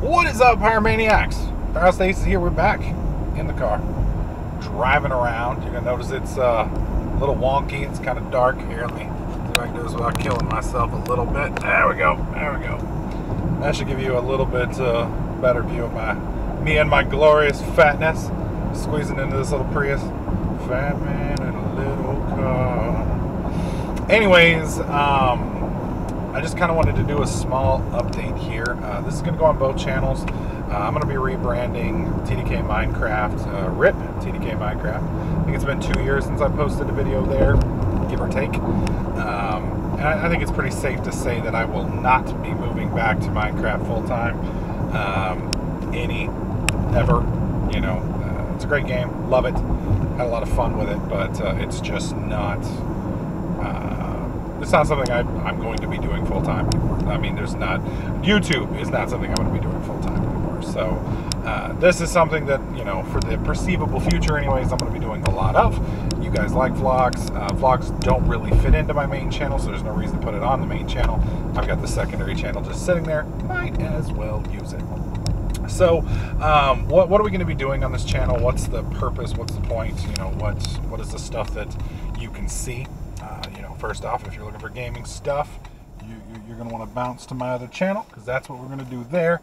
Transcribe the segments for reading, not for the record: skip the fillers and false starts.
What is up, Pyromaniacs? Power Stasis here. We're back in the car, driving around. You're gonna notice it's a little wonky. It's kind of dark here. Let me see if I can do this without killing myself a little bit. There we go. There we go. That should give you a little bit better view of me and my glorious fatness. Squeezing into this little Prius. Fat man in a little car. Anyways, I just kind of wanted to do a small update here. This is going to go on both channels. I'm going to be rebranding TDKMinecraft, RIP TDKMinecraft. I think it's been 2 years since I posted a video there, give or take. And I think it's pretty safe to say that I will not be moving back to Minecraft full-time. Ever. You know, it's a great game. Love it. Had a lot of fun with it, but it's just not... it's not something I'm going to be doing full-time anymore. I mean, YouTube is not something I'm going to be doing full-time anymore. So this is something that, you know, for the perceivable future anyways, I'm going to be doing a lot of. You guys like vlogs. Vlogs don't really fit into my main channel, so there's no reason to put it on the main channel. I've got the secondary channel just sitting there. Might as well use it. So, what are we going to be doing on this channel? What's the purpose? What's the point? You know, what is the stuff that you can see? You know, first off, if you're looking for gaming stuff, you're going to want to bounce to my other channel, because that's what we're going to do there.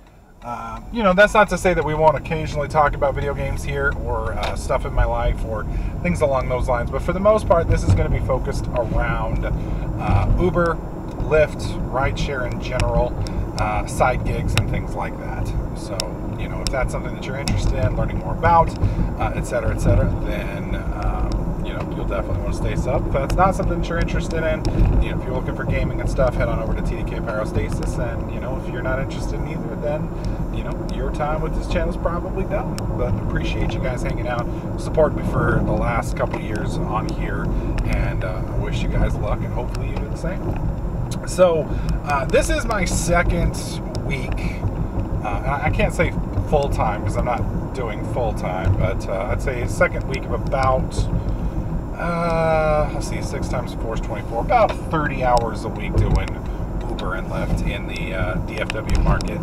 You know, that's not to say that we won't occasionally talk about video games here, or stuff in my life, or things along those lines. But for the most part, this is going to be focused around Uber, Lyft, rideshare in general, side gigs, and things like that. So, you know, if that's something that you're interested in learning more about, et cetera, then, you know, you'll definitely want to stay sub. If that's not something that you're interested in, you know, if you're looking for gaming and stuff, head on over to TDK Stasis. And, you know, if you're not interested in either, then, you know, your time with this channel is probably done. But appreciate you guys hanging out, supporting me for the last couple of years on here, and I wish you guys luck, and hopefully you do the same. So, this is my second week. I can't say full-time because I'm not doing full-time, but I'd say second week of about, let's see, 6 times 4 is 24, about 30 hours a week doing Uber and Lyft in the DFW market.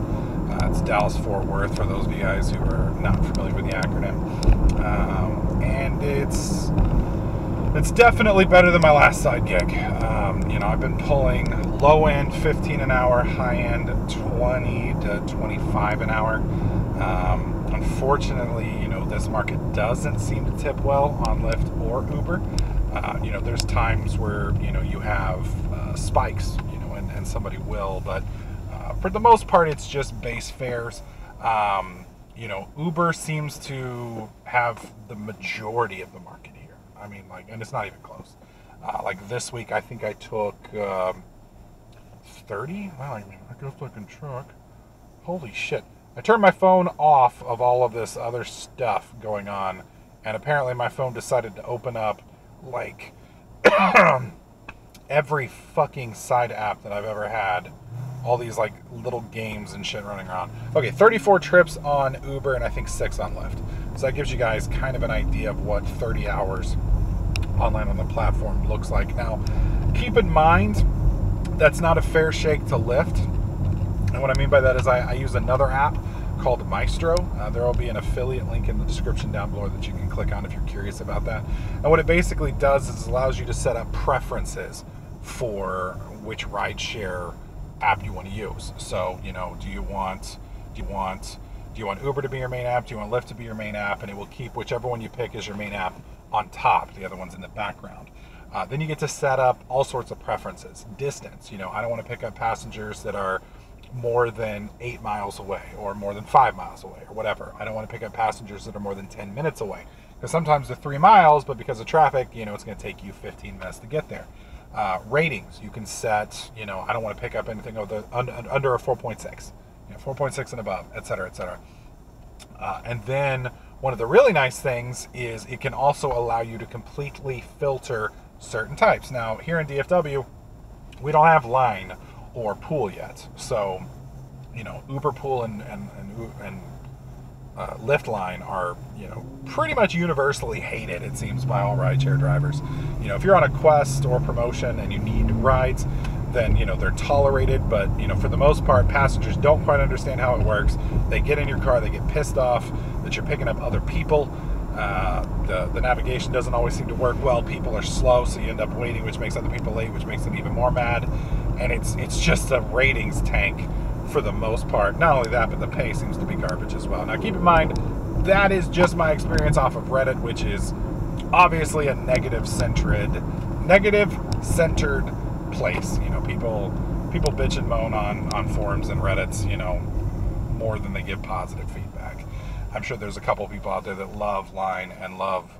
It's Dallas-Fort Worth, for those of you guys who are not familiar with the acronym. And it's definitely better than my last side gig. You know, I've been pulling low-end 15 an hour, high-end 20 to 25 an hour. Unfortunately, you know, this market doesn't seem to tip well on Lyft or Uber. You know, there's times where, you know, you have spikes, you know, and somebody will, but for the most part, it's just base fares. You know, Uber seems to have the majority of the market here. I mean, like, and it's not even close. Like this week, I think I took 30. Well, I mean, I go fucking truck. Holy shit! I turned my phone off of all of this other stuff going on, and apparently my phone decided to open up like every fucking side app that I've ever had. All these like little games and shit running around. Okay, 34 trips on Uber and I think 6 on Lyft. So that gives you guys kind of an idea of what 30 hours online on the platform looks like. Now, keep in mind, that's not a fair shake to Lyft. And what I mean by that is I use another app called Maestro. There will be an affiliate link in the description down below that you can click on if you're curious about that. And what it basically does is allows you to set up preferences for which rideshare app you want to use. So, you know, do you want Uber to be your main app? Do you want Lyft to be your main app? And it will keep whichever one you pick as your main app on top. The other one's in the background. Then you get to set up all sorts of preferences. Distance, you know, I don't want to pick up passengers that are more than 8 miles away or more than 5 miles away or whatever. I don't want to pick up passengers that are more than 10 minutes away, because sometimes they're 3 miles, but because of traffic, you know, it's going to take you 15 minutes to get there. Ratings, you can set, you know, I don't want to pick up anything under a 4.6, you know, 4.6 and above, et cetera, et cetera. And then one of the really nice things is it can also allow you to completely filter certain types. Now, here in DFW, we don't have line or pool yet. So, you know, Uber pool and Lyft line are, you know, pretty much universally hated, it seems, by all rideshare drivers. You know, if you're on a quest or promotion and you need rides, then, you know, they're tolerated. But, you know, for the most part, passengers don't quite understand how it works. They get in your car, they get pissed off that you're picking up other people. The navigation doesn't always seem to work well. People are slow, so you end up waiting, which makes other people late, which makes them even more mad. And it's just a ratings tank for the most part. Not only that, but the pay seems to be garbage as well. Now, keep in mind, that is just my experience off of Reddit, which is obviously a negative-centered place. You know, people bitch and moan on forums and Reddits, you know, more than they give positive feedback. I'm sure there's a couple of people out there that love Line and love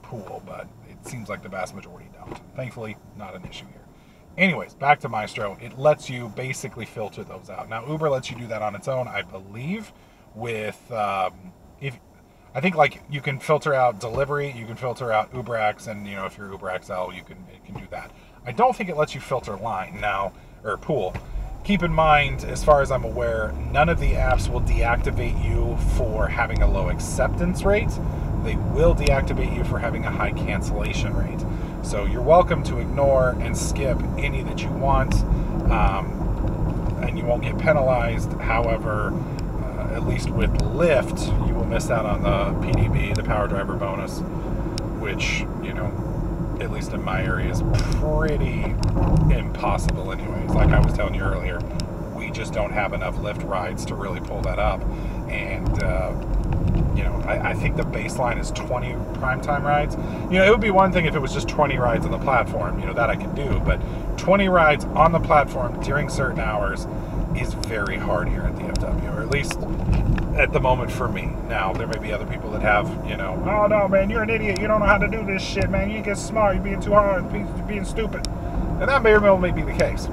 Pool, but it seems like the vast majority don't. Thankfully, not an issue here. Anyways, back to Maestro. It lets you basically filter those out. Now, Uber lets you do that on its own, I believe, with I think, like, you can filter out delivery, you can filter out UberX, and, you know, if you're Uber XL, it can do that. I don't think it lets you filter Line now, or Pool. Keep in mind, as far as I'm aware, none of the apps will deactivate you for having a low acceptance rate. They will deactivate you for having a high cancellation rate. So you're welcome to ignore and skip any that you want, and you won't get penalized. However, at least with Lyft, you will miss out on the PDB, the Power Driver bonus, which, you know, at least in my area, is pretty impossible anyways. Like I was telling you earlier, we just don't have enough Lyft rides to really pull that up. And, you know, I think the baseline is 20 primetime rides. You know, it would be one thing if it was just 20 rides on the platform, you know, that I could do. But 20 rides on the platform during certain hours is very hard here at DFW, or at least at the moment for me. Now, there may be other people that have, you know, oh no, man, you're an idiot. You don't know how to do this shit, man. You get smart. You're being too hard. You're being stupid. And that may or may be the case.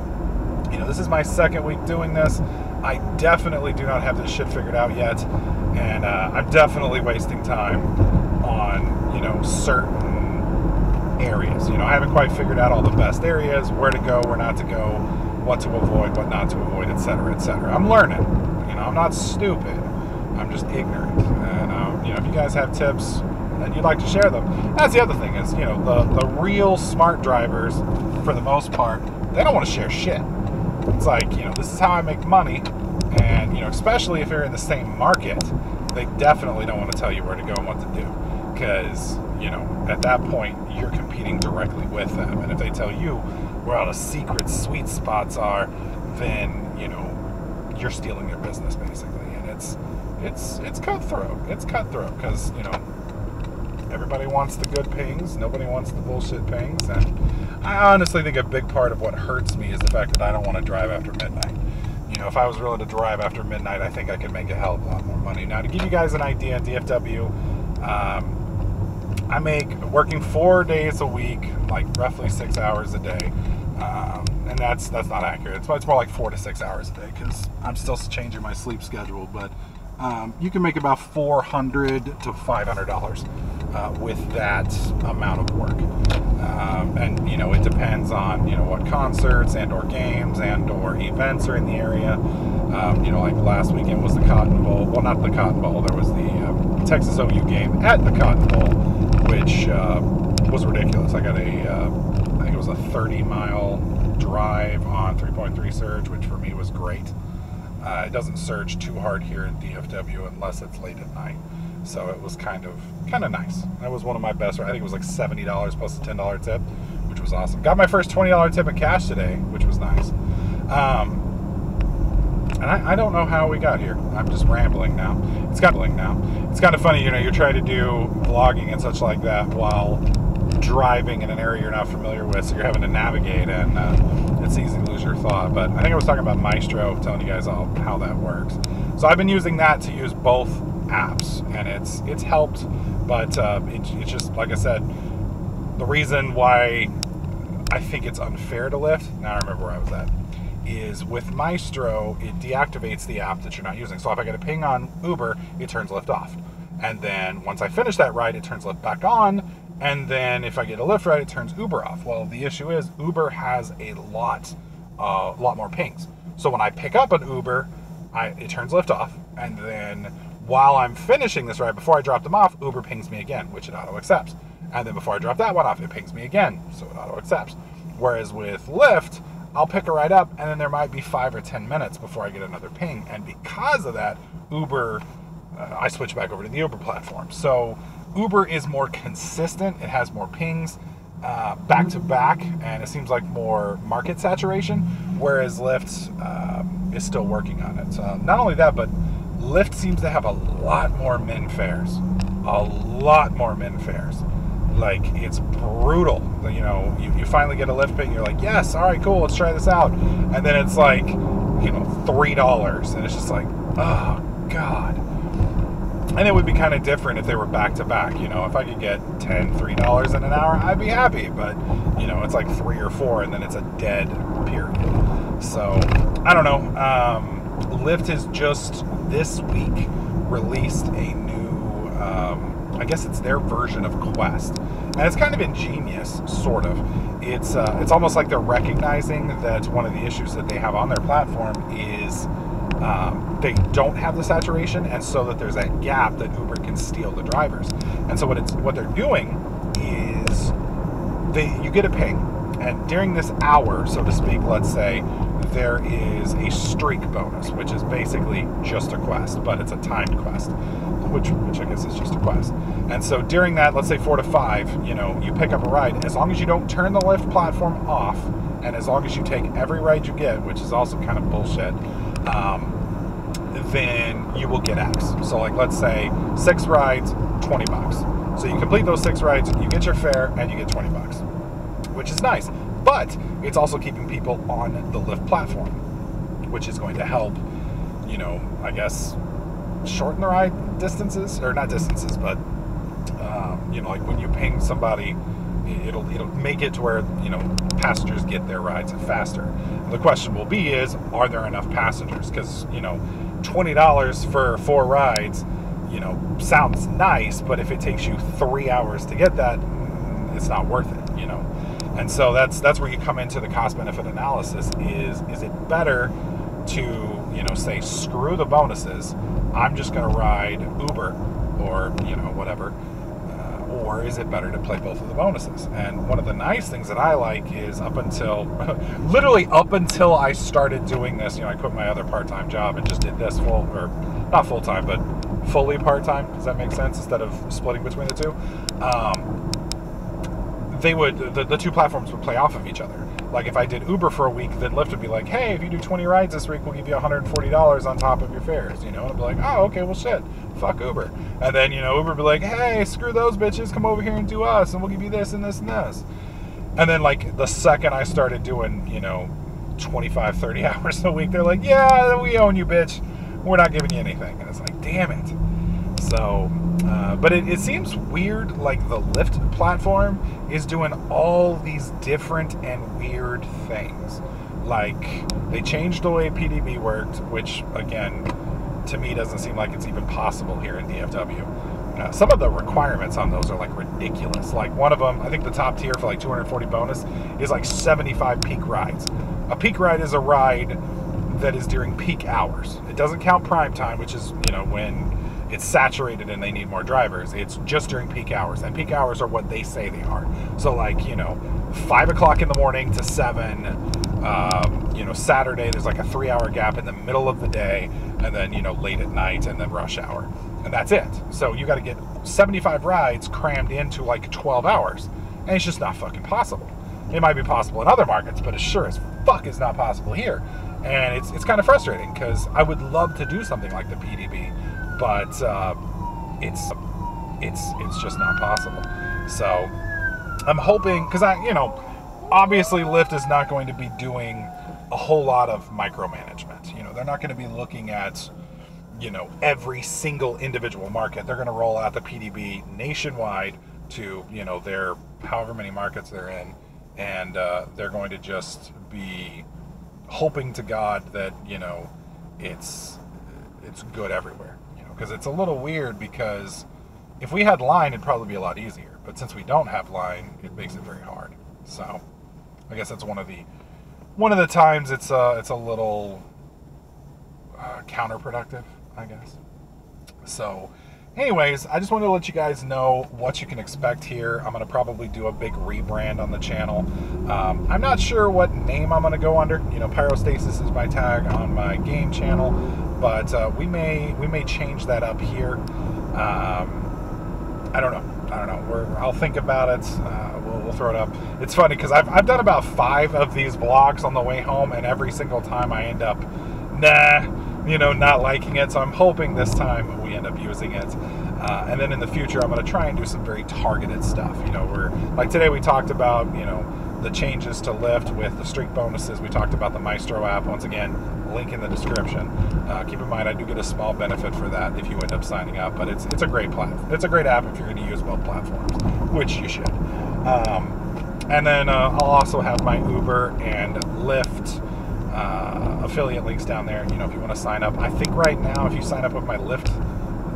You know, this is my second week doing this. I definitely do not have this shit figured out yet. And I'm definitely wasting time on, you know, certain areas. You know, I haven't quite figured out all the best areas, where to go, where not to go, what to avoid, what not to avoid, etc., etc. I'm learning. You know, I'm not stupid. I'm just ignorant. And, you know, if you guys have tips and you'd like to share them, that's the other thing is, you know, the real smart drivers, for the most part, they don't want to share shit. It's like, you know, this is how I make money. And, you know, especially if you're in the same market, they definitely don't want to tell you where to go and what to do. Because, you know, at that point, you're competing directly with them. And if they tell you where all the secret sweet spots are, then, you know, you're stealing their business, basically. And it's cutthroat. It's cutthroat because, you know, everybody wants the good pings. Nobody wants the bullshit pings. And I honestly think a big part of what hurts me is the fact that I don't want to drive after midnight. You know, if I was willing to drive after midnight, I think I could make a hell of a lot more money. Now, to give you guys an idea, in DFW, I make, working 4 days a week, like roughly 6 hours a day. And that's not accurate. It's more like 4 to 6 hours a day because I'm still changing my sleep schedule. But you can make about $400 to $500 with that amount of work. And, you know, it depends on, you know, what concerts and or games and or events are in the area. You know, like last weekend was the Cotton Bowl. Well, not the Cotton Bowl. There was the Texas OU game at the Cotton Bowl, which was ridiculous. I got I think it was a 30-mile drive on 3.3 surge, which for me was great. It doesn't surge too hard here in DFW unless it's late at night. So it was kind of nice. That was one of my best. I think it was like $70 plus a $10 tip, which was awesome. Got my first $20 tip in cash today, which was nice. And I don't know how we got here. I'm just rambling now. It's kind of funny, you know, you're trying to do vlogging and such like that while driving in an area you're not familiar with, so you're having to navigate, and it's easy to lose your thought. But I think I was talking about Maestro, telling you guys all how that works. So I've been using that to use both apps, and it's helped, but it's just, like I said, the reason why I think it's unfair to Lyft, now I remember where I was at, is with Maestro, it deactivates the app that you're not using. So if I get a ping on Uber, it turns Lyft off. And then once I finish that ride, it turns Lyft back on. And then if I get a Lyft ride, it turns Uber off. Well, the issue is Uber has a lot more pings. So when I pick up an Uber, it turns Lyft off. And then while I'm finishing this ride, before I drop them off, Uber pings me again, which it auto-accepts. And then before I drop that one off, it pings me again, so it auto-accepts. Whereas with Lyft, I'll pick a ride up, and then there might be 5 or 10 minutes before I get another ping. And because of that, Uber, I switch back over to the Uber platform. So Uber is more consistent. It has more pings back to back, and it seems like more market saturation, whereas Lyft is still working on it. So not only that, but Lyft seems to have a lot more min fares. A lot more min fares. Like, it's brutal. You know, you finally get a Lyft ping, you're like, yes, all right, cool, let's try this out. And then it's like, you know, $3. And it's just like, oh, God. And it would be kind of different if they were back to back. You know, if I could get $3 in an hour, I'd be happy. But, you know, it's like 3 or 4, and then it's a dead period. So, I don't know. Lyft has just this week released a new, I guess it's their version of Quest. And it's kind of ingenious, sort of. It's almost like they're recognizing that one of the issues that they have on their platform is they don't have the saturation, and so that there's that gap that Uber can steal the drivers. And so what they're doing is you get a ping, and during this hour, so to speak, let's say, there is a streak bonus, which is basically just a quest, but it's a timed quest, which I guess is just a quest. And so during that, let's say 4 to 5, you know, you pick up a ride. As long as you don't turn the Lyft platform off, and as long as you take every ride you get, which is also kind of bullshit, then you will get X. So like, let's say 6 rides, $20. So you complete those 6 rides, you get your fare, and you get $20, which is nice. But it's also keeping people on the Lyft platform, which is going to help, you know, I guess, shorten the ride distances, or not distances, but you know, like when you ping somebody, it'll make it to where, you know, passengers get their rides faster. And the question will be is, are there enough passengers? Because, you know, $20 for 4 rides, you know, sounds nice, but if it takes you 3 hours to get that, it's not worth it, you know. And so that's where you come into the cost-benefit analysis. Is it better to, you know, say, screw the bonuses, I'm just going to ride Uber or, you know, whatever, or is it better to play both of the bonuses? And one of the nice things that I like is literally up until I started doing this, you know, I quit my other part-time job and just did this not full-time, but fully part-time. Does that make sense? Instead of splitting between the two. The two platforms would play off of each other. Like if I did Uber for a week, then Lyft would be like, hey, if you do 20 rides this week, we'll give you $140 on top of your fares, you know? And I'd be like, oh, okay, well, shit, fuck Uber. And then, you know, Uber would be like, hey, screw those bitches, come over here and do us, and we'll give you this and this and this. And then, like, the second I started doing, you know, 25, 30 hours a week, they're like, yeah, we own you, bitch. We're not giving you anything. And it's like, damn it. So, but it seems weird, like the Lyft platform is doing all these different and weird things. Like, they changed the way PDB worked, which, again, to me doesn't seem like it's even possible here in DFW. Some of the requirements on those are, like, ridiculous. Like, one of them, I think the top tier for, like, 240 bonus is, like, 75 peak rides. A peak ride is a ride that is during peak hours. It doesn't count prime time, which is, you know, when it's saturated and they need more drivers. It's just during peak hours, and peak hours are what they say they are. So, like, you know, 5 o'clock in the morning to 7, you know, Saturday there's like a 3-hour gap in the middle of the day, and then, you know, late at night, and then rush hour, and that's it. So you got to get 75 rides crammed into like 12 hours, and it's just not fucking possible. It might be possible in other markets, but it sure as fuck is not possible here. And it's kind of frustrating, because I would love to do something like the PDB, but it's just not possible. So I'm hoping, because you know, obviously Lyft is not going to be doing a whole lot of micromanagement. You know, they're not going to be looking at, you know, every single individual market. They're going to roll out the PDB nationwide to, you know, their however many markets they're in, and they're going to just be hoping to God that, you know, it's good everywhere. Because it's a little weird, because if we had line, it'd probably be a lot easier. But since we don't have line, it makes it very hard. So I guess that's one of the times it's a little counterproductive, I guess. So anyways, I just wanted to let you guys know what you can expect here. I'm going to probably do a big rebrand on the channel. I'm not sure what name I'm going to go under. You know, Pyrostasis is my tag on my game channel, but we may change that up here. I don't know. I'll think about it. We'll throw it up. It's funny because I've done about 5 of these vlogs on the way home, and every single time I end up, not liking it. So I'm hoping this time we end up using it. And then in the future, I'm going to try and do some very targeted stuff. You know, like today we talked about, the changes to Lyft with the streak bonuses. We talked about the Maestro app. Once again, link in the description. Keep in mind, I do get a small benefit for that if you end up signing up, but it's a great platform. It's a great app if you're going to use both platforms, which you should. And then I'll also have my Uber and Lyft affiliate links down there. You know, if you want to sign up. I think right now, if you sign up with my Lyft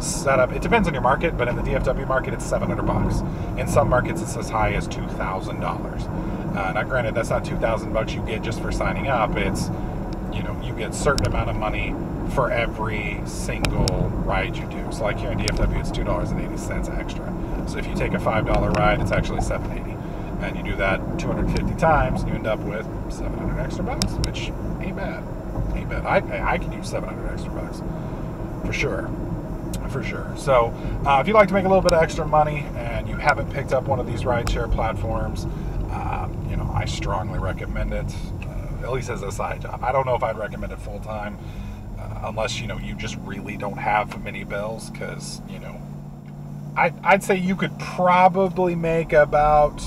setup, it depends on your market, but in the DFW market, it's $700. In some markets, it's as high as $2,000. Now, granted, that's not $2,000 you get just for signing up. It's, you get a certain amount of money for every single ride you do. So like here in DFW, it's $2.80 extra. So if you take a $5 ride, it's actually $7.80. And you do that 250 times, and you end up with $700 extra bucks, which ain't bad. Ain't bad. I can use $700 extra bucks for sure. For sure. So if you'd like to make a little bit of extra money and you haven't picked up one of these rideshare platforms, I strongly recommend it, at least as a side job. I don't know if I'd recommend it full time, unless you just really don't have many bills, because I'd say you could probably make about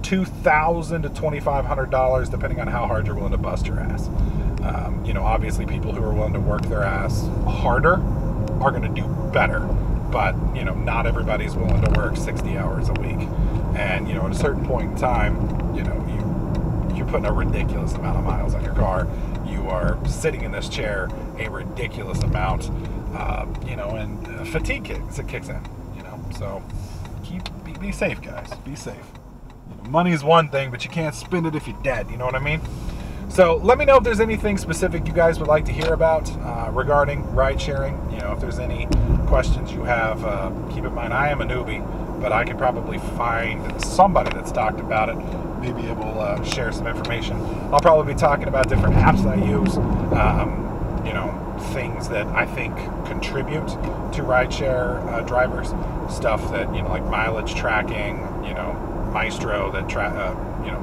$2,000 to $2,500 depending on how hard you're willing to bust your ass. Obviously people who are willing to work their ass harder are going to do better, but not everybody's willing to work 60 hours a week. And at a certain point in time, you're putting a ridiculous amount of miles on your car. You are sitting in this chair a ridiculous amount, and fatigue kicks in. So be safe, guys. Be safe. Money's one thing, but you can't spend it if you're dead. You know what I mean? So let me know if there's anything specific you guys would like to hear about regarding ride sharing. If there's any questions you have, keep in mind I am a newbie, but I can probably find somebody that's talked about it, maybe able to share some information. I'll probably be talking about different apps that I use, things that I think contribute to rideshare drivers, stuff that, like mileage tracking, Maestro that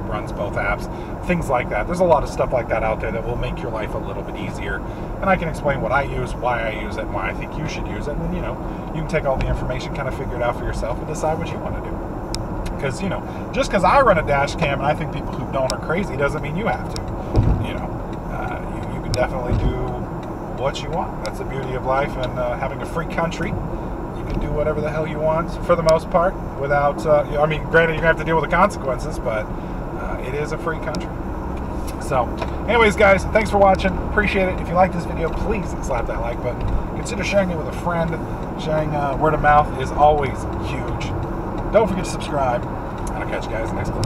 runs both apps, things like that. There's a lot of stuff like that out there that will make your life a little bit easier, and I can explain what I use, why I use it, and why I think you should use it, and then you can take all the information, kind of figure it out for yourself, and decide what you want to do. Because just because I run a dash cam and I think people who don't are crazy doesn't mean you have to. You can definitely do what you want. That's the beauty of life and having a free country. You can do whatever the hell you want for the most part without, granted you're going to have to deal with the consequences, but it is a free country. So, anyways, guys, thanks for watching. Appreciate it. If you like this video, please slap that like button. Consider sharing it with a friend. Sharing word of mouth is always huge. Don't forget to subscribe, and I'll catch you guys next clip.